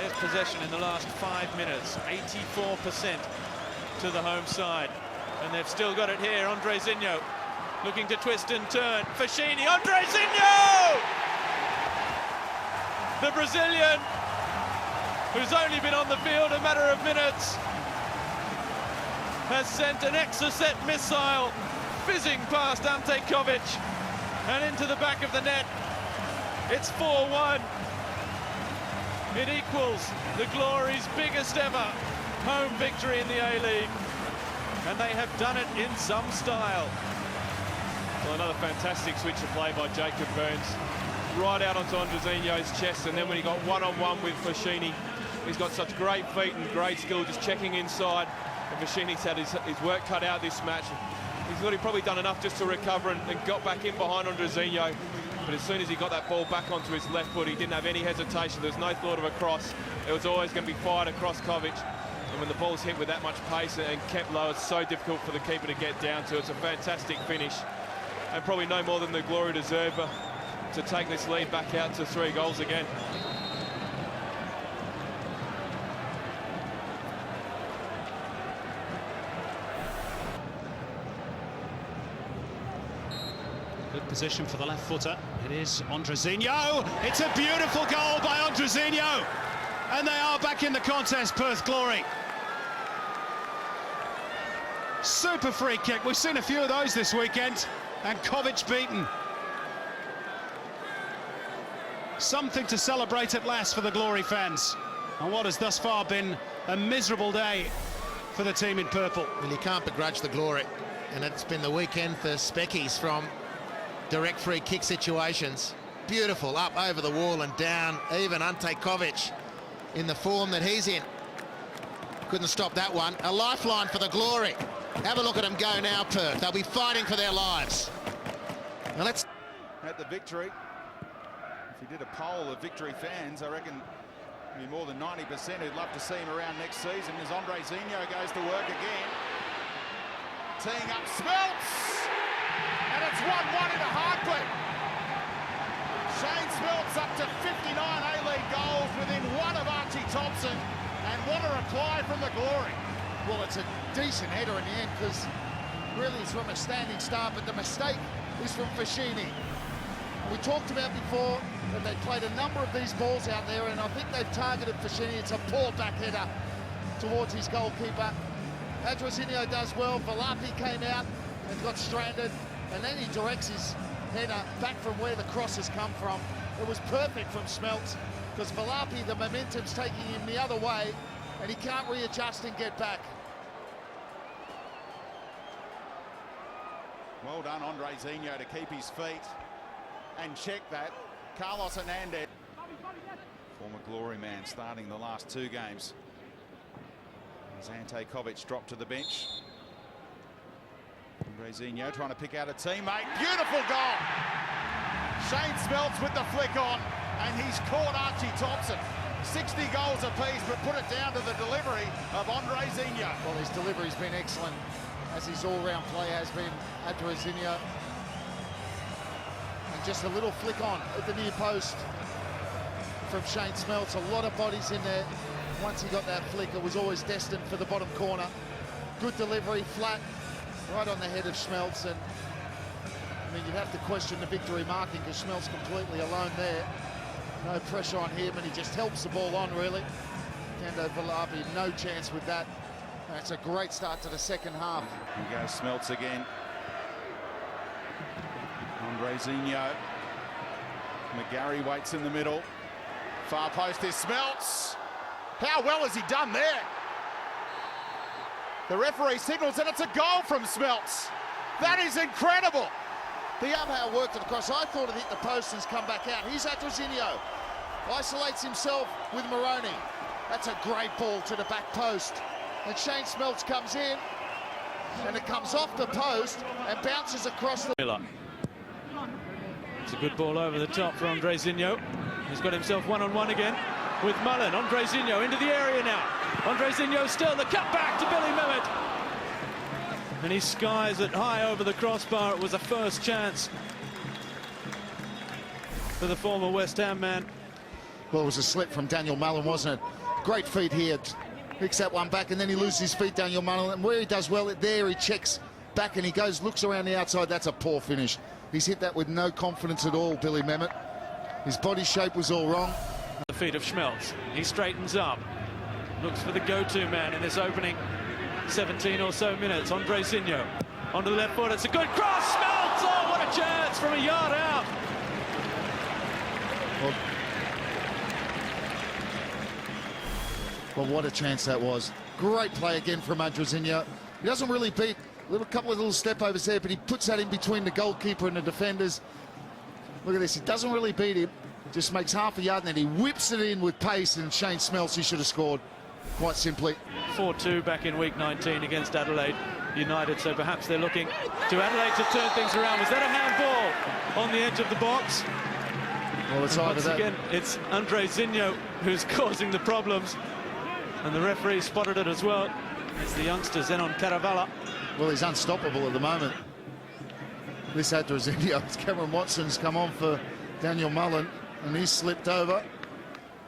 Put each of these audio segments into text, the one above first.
strongest possession in the last 5 minutes, 84% to the home side. And they've still got it here. André Zinho looking to twist and turn. Fashini, André Zinho! The Brazilian, who's only been on the field a matter of minutes, has sent an exocet missile fizzing past Ante Kovic and into the back of the net. It's 4-1. It equals the Glory's biggest ever home victory in the A-League. And they have done it in some style. Well, another fantastic switch of play by Jacob Burns. Right out onto André Zinho's chest, and then when he got one-on-one with Fashini, he's got such great feet and great skill just checking inside. And Fashini's had his work cut out this match. He thought he'd probably done enough just to recover and got back in behind André Zinho. But as soon as he got that ball back onto his left foot, he didn't have any hesitation. There was no thought of a cross. It was always going to be fired across Kovic. And when the ball's hit with that much pace and kept low, it's so difficult for the keeper to get down to. It's a fantastic finish. And probably no more than the Glory deserve to take this lead back out to 3 goals again. Good position for the left footer. It is André Zinho. It's a beautiful goal by André Zinho. And they are back in the contest, Perth Glory. Super free kick. We've seen a few of those this weekend. And Kovic beaten. Something to celebrate at last for the Glory fans. And what has thus far been a miserable day for the team in purple. Well, you can't begrudge the Glory. And it's been the weekend for Speckies from direct free kick situations. Beautiful, up over the wall and down. Even Ante Kovic in the form that he's in. Couldn't stop that one. A lifeline for the Glory. Have a look at them go now, Perth. They'll be fighting for their lives. Now let's... At the victory. If you did a poll of victory fans, I reckon it'd be more than 90% who'd love to see him around next season as André Zinho goes to work again. Teeing up Smelts! And it's 1-1 in a heartbeat. Shane Smelts up to 59 A-League goals within 1 of Archie Thompson. And what a reply from the Glory. Well, it's a decent header in the end because really it's from a standing start, but the mistake is from Fashini. We talked about before that they played a number of these balls out there, and I think they've targeted Fashini. It's a poor back header towards his goalkeeper. André Zinho does well. Valapi came out and got stranded, and then he directs his header back from where the cross has come from. It was perfect from Smelts because Valapi, the momentum's taking him the other way, and he can't readjust and get back. Well done, André Zinho, to keep his feet and check that. Carlos Hernandez, former Glory man, starting the last 2 games. As Ante Kovic dropped to the bench. André Zinho trying to pick out a teammate. Beautiful goal! Shane Smelts with the flick on, and he's caught Archie Thompson. 60 goals apiece, but put it down to the delivery of André Zinho. Well, his delivery's been excellent, as his all-round play has been. André Zinho. And just a little flick on at the near post from Shane Smelts. A lot of bodies in there. Once he got that flick, it was always destined for the bottom corner. Good delivery, flat, right on the head of Smelts. And I mean, you'd have to question the victory marking because Smelts completely alone there. No pressure on him, and he just helps the ball on, really. Kendo Valapi, no chance with that. That's a great start to the second half. Here goes Smelts again. André Zinho. McGarry waits in the middle. Far post is Smelts. How well has he done there? The referee signals and it's a goal from Smelts. That is incredible. The umpire worked it across. I thought it hit the post and has come back out. Here's André Zinho. Isolates himself with Moroni. That's a great ball to the back post. And Shane Smelts comes in, and it comes off the post and bounces across the... It's a good ball over the top for André Zinho. He's got himself one-on-one again with Mullen. André Zinho into the area now. André Zinho still, the cut back to Billy Mehmet. And he skies it high over the crossbar. It was a first chance for the former West Ham man. Well, it was a slip from Daniel Mullen, wasn't it? Great feet here. Picks that one back and then he loses his feet down your Mullen. And where he does well, there he checks back and he goes, looks around the outside. That's a poor finish. He's hit that with no confidence at all, Billy Mehmet. His body shape was all wrong. The feet of Schmelz. He straightens up. Looks for the go-to man in this opening 17 or so minutes. André Zinho onto the left foot. It's a good cross. Schmelz! Oh, what a chance from a yard out. Well, what a chance that was. Great play again from André Zinho. He doesn't really beat a couple of little step overs there, but he puts that in between the goalkeeper and the defenders. Look at this. He doesn't really beat him. Just makes half a yard and then he whips it in with pace, and Shane Schmelz, he should have scored quite simply. 4-2 back in week 19 against Adelaide United, so perhaps they're looking to Adelaide to turn things around. Was that a handball on the edge of the box? Well, it's either Once that. again, it's André Zinho who's causing the problems, and the referee spotted it as well. It's the youngster Zenon Caravala. Well, he's unstoppable at the moment. This André Zinho, Cameron Watson's come on for Daniel Mullen, and he's slipped over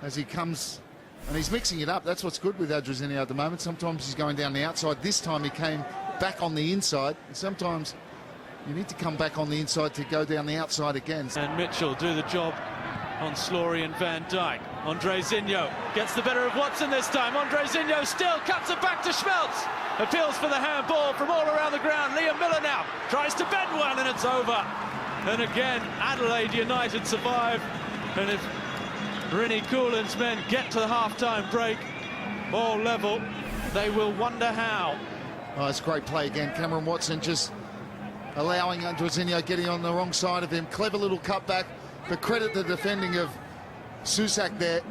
as he comes, and he's mixing it up. That's what's good with André Zinho at the moment. Sometimes he's going down the outside. This time he came back on the inside. Sometimes you need to come back on the inside to go down the outside again. And Mitchell do the job on Slory and Van Dijk. André Zinho gets the better of Watson this time. André Zinho still cuts it back to Schmelz. Appeals for the handball from all around the ground. Liam Miller now tries to bend one, and it's over. And again, Adelaide United survive. And if Rinnie Coolin's men get to the half-time break, all level, they will wonder how. Oh, it's a great play again. Cameron Watson just allowing André Zinho getting on the wrong side of him. Clever little cutback, but credit the defending of Susak there,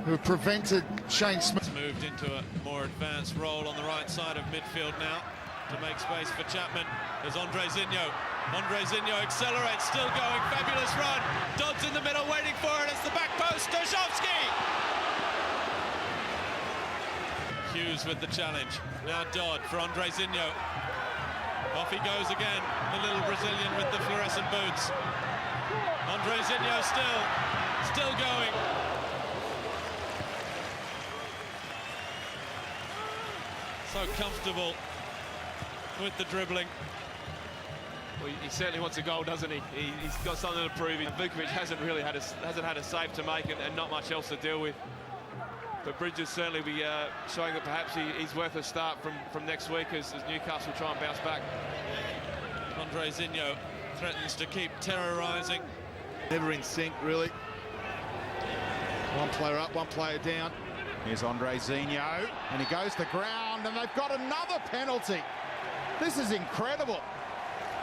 who prevented Shane Smith. Moved into a more advanced role on the right side of midfield now to make space for Chapman. There's André Zinho. André Zinho accelerates, still going, fabulous run. Dodd's in the middle waiting for it. It's the back post, Dozhovsky. Hughes with the challenge. Now Dodd for André Zinho. Off he goes again, the little Brazilian with the fluorescent boots. André Zinho still going. So comfortable with the dribbling. Well, he certainly wants a goal, doesn't he? He's got something to prove. Vukovic hasn't really had a save to make and not much else to deal with. But Bridges certainly be showing that perhaps he's worth a start from next week as Newcastle try and bounce back. André Zinho threatens to keep terrorising. Never in sync, really. One player up, one player down. Here's André Zinho, and he goes to ground, and they've got another penalty. This is incredible.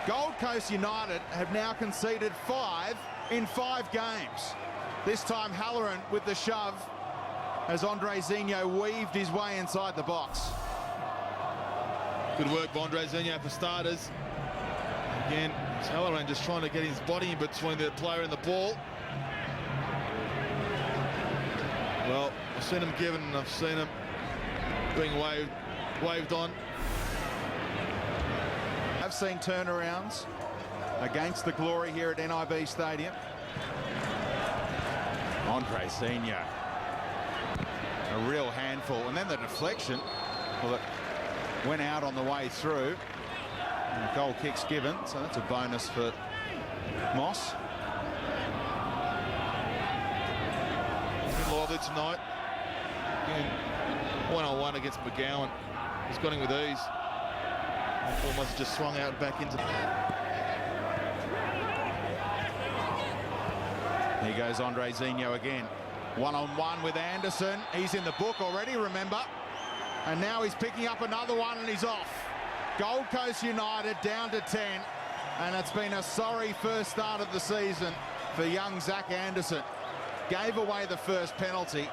Gold Coast United have now conceded 5 in 5 games. This time Halloran with the shove as André Zinho weaved his way inside the box. Good work by André Zinho for starters. Again, Halloran just trying to get his body in between the player and the ball. Well, I've seen him given and I've seen him being waved on. I've seen turnarounds against the Glory here at NIB Stadium. André Zinho, a real handful, and then the deflection, well, it went out on the way through, and the goal kick's given, so that's a bonus for Moss. Lively tonight. Again, one-on-one against McGowan. He's got him with ease. Almost just swung out back into. Here goes André Zinho again. One-on-one with Anderson. He's in the book already, remember. And now he's picking up another one and he's off. Gold Coast United down to 10. And it's been a sorry first start of the season for young Zach Anderson. Gave away the first penalty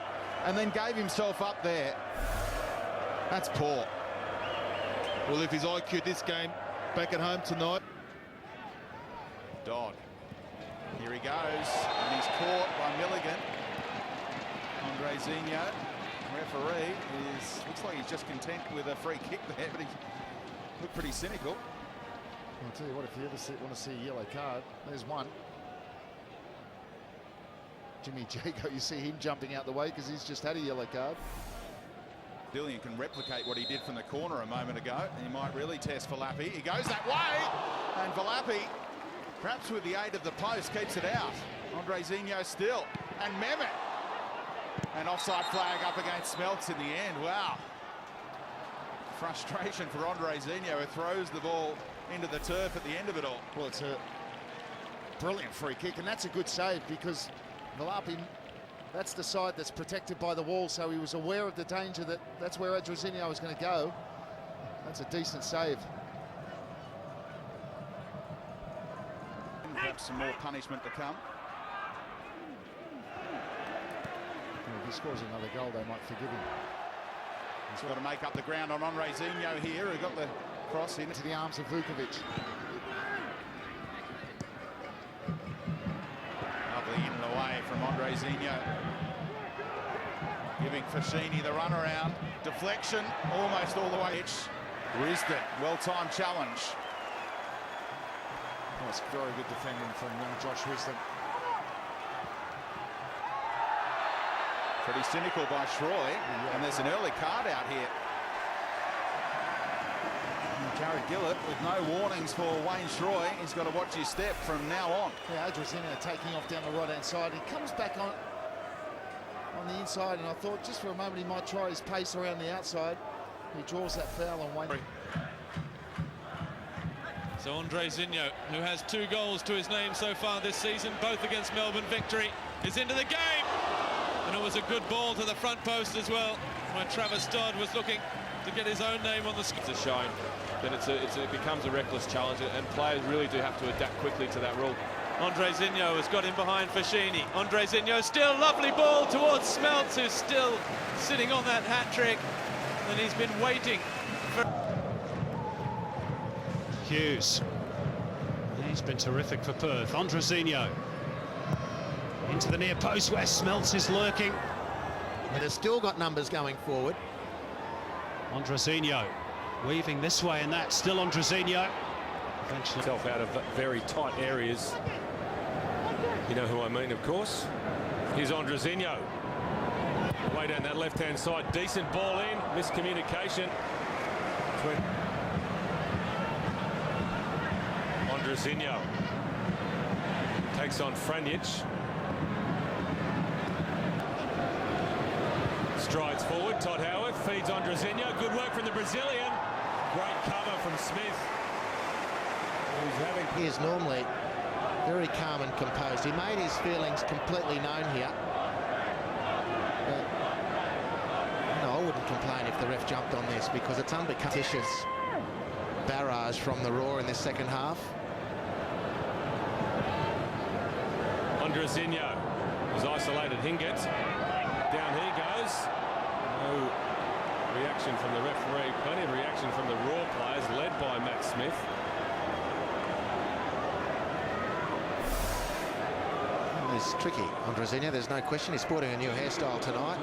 and then gave himself up there. That's poor. Well, if his IQ this game back at home tonight. Dodd. Here he goes, and he's caught by Milligan. André Zinho, referee, looks like he's just content with a free kick there, but he looked pretty cynical. I'll tell you what, if you ever want to see a yellow card, there's one. Jimmy Jago, you see him jumping out the way because he's just had a yellow card. Dillian can replicate what he did from the corner a moment ago. He might really test Valapi. He goes that way, and Valapi, perhaps with the aid of the post, keeps it out. André Zinho still, and Mehmet. An offside flag up against Smeltz in the end. Wow. Frustration for André Zinho, who throws the ball into the turf at the end of it all. Well, it's a brilliant free kick, and that's a good save because Valapi, that's the side that's protected by the wall, so he was aware of the danger that's where André Zinho was going to go. That's a decent save. Perhaps some more punishment to come. Well, if he scores another goal, they might forgive him. He's got to make up the ground on André Zinho here, who got the cross into the arms of Vukovic. Lovely in and away from André Zinho. Giving Foschini the runaround. Deflection, almost all the way. Risden, well-timed challenge. That's very good defending from Josh Risden. Pretty cynical by Shroy, and there's an early card out here. And Gary Gillett with no warnings for Wayne Shroy. He's got to watch his step from now on. Yeah, André Zinho taking off down the right-hand side. He comes back on the inside, and I thought just for a moment he might try his pace around the outside. He draws that foul on Wayne. So André Zinho, who has 2 goals to his name so far this season, both against Melbourne victory, is into the game. And it was a good ball to the front post as well, where Travis Dodd was looking to get his own name on the score. It's a shame that it becomes a reckless challenge, and players really do have to adapt quickly to that rule. André Zinho has got in behind Foschini. André Zinho still, lovely ball towards Smeltz, who's still sitting on that hat-trick, and he's been waiting for... Hughes. He's been terrific for Perth. André Zinho. Into the near post where Smeltz is lurking. But they've still got numbers going forward. André Zinho weaving this way and that. Still André Zinho. Eventually himself out of very tight areas. You know who I mean, of course. Here's André Zinho. Way down that left-hand side. Decent ball in. Miscommunication. André Zinho takes on Franjic. Strides forward. Todd Howard feeds André Zinho. Good work from the Brazilian. Great cover from Smith. He is normally very calm and composed. He made his feelings completely known here. But, no, I wouldn't complain if the ref jumped on this because it's unbecoming. Barrage from the Raw in this second half. André Zinho has isolated Hingett. Down he goes. No reaction from the referee. Plenty of reaction from the Raw players, led by Matt Smith. It's tricky, André Zinho, there's no question. He's sporting a new hairstyle tonight.